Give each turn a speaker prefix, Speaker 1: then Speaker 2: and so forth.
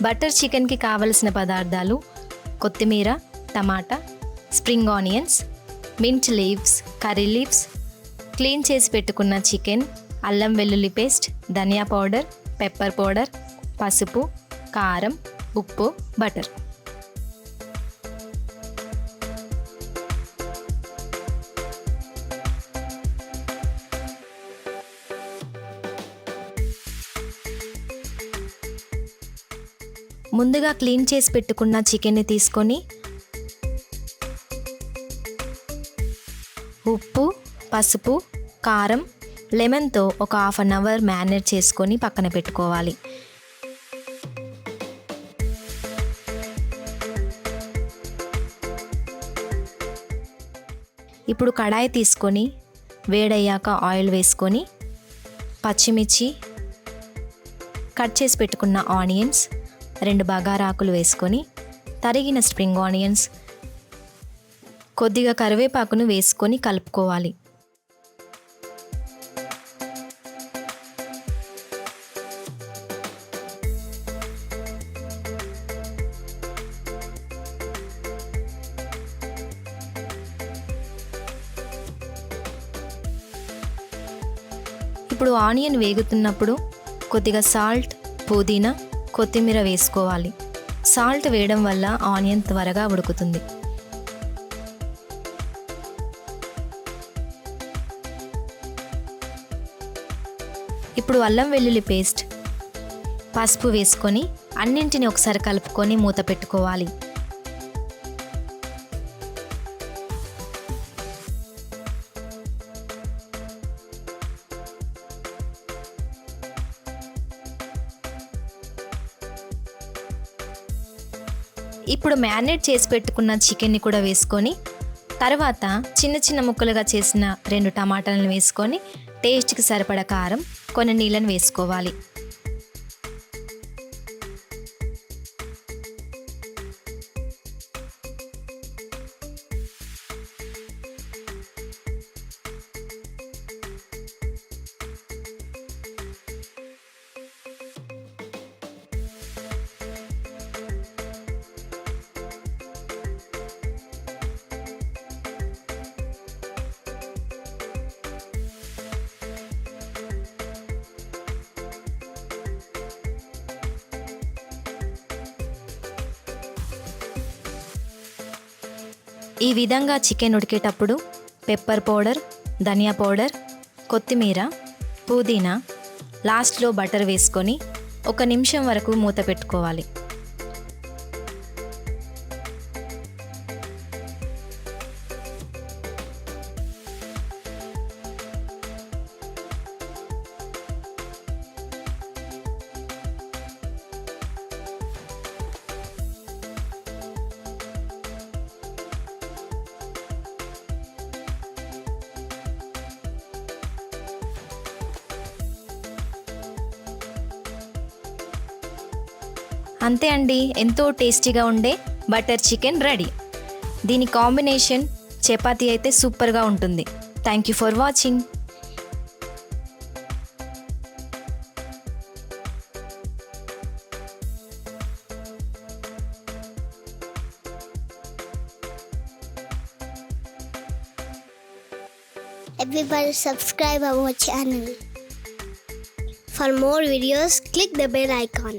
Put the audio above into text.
Speaker 1: Butter చికెన్కి కావలసిన పదార్థాలు: కొత్తిమీర, టమాటా, spring onions, mint leaves, curry leaves, clean చేసి పెట్టుకున్న చికెన్, అల్లం వెల్లుల్లి పేస్ట్, ధనియా పౌడర్, పెప్పర్ పౌడర్, పసుపు, కారం, ఉప్పు, బటర్. ముందుగా క్లీన్ చేసి పెట్టుకున్న చికెన్ని తీసుకొని ఉప్పు, పసుపు, కారం, లెమన్తో ఒక 1/2 అవర్ మ్యారినేట్ చేసుకొని పక్కన పెట్టుకోవాలి. ఇప్పుడు కడాయి తీసుకొని వేడయ్యాక ఆయిల్ వేసుకొని పచ్చిమిర్చి, కట్ చేసి పెట్టుకున్న ఆనియన్స్, 2 బగారాకులు వేసుకొని తరిగిన స్ప్రింగ్ ఆనియన్స్, కొద్దిగా కరివేపాకును వేసుకొని కలుపుకోవాలి. ఇప్పుడు ఆనియన్ వేగుతున్నప్పుడు కొద్దిగా సాల్ట్, పుదీనా, కొత్తిమీర వేసుకోవాలి. సాల్ట్ వేయడం వల్ల ఆనియన్ త్వరగా ఉడుకుతుంది. ఇప్పుడు అల్లం వెల్లుల్లి పేస్ట్, పసుపు వేసుకొని అన్నింటిని ఒకసారి కలుపుకొని మూత పెట్టుకోవాలి. ఇప్పుడు మ్యారినేట్ చేసి పెట్టుకున్న చికెన్ని కూడా వేసుకొని తర్వాత చిన్న చిన్న ముక్కలుగా చేసిన 2 టమాటాలను వేసుకొని టేస్ట్కి సరిపడా కారం, కొన్ని నీళ్ళని వేసుకోవాలి. ఈ విధంగా చికెన్ ఉడికేటప్పుడు పెప్పర్ పౌడర్, ధనియా పౌడర్, కొత్తిమీర, పుదీనా, లాస్ట్లో బటర్ వేసుకొని 1 నిమిషం వరకు మూత పెట్టుకోవాలి. అంతే అండి, ఎంతో టేస్టీగా ఉండే బటర్ చికెన్ రెడీ. దీని కాంబినేషన్ చపాతీ అయితే సూపర్గా ఉంటుంది. Thank you for watching.
Speaker 2: Everybody subscribe our channel. For more videos, click the bell icon.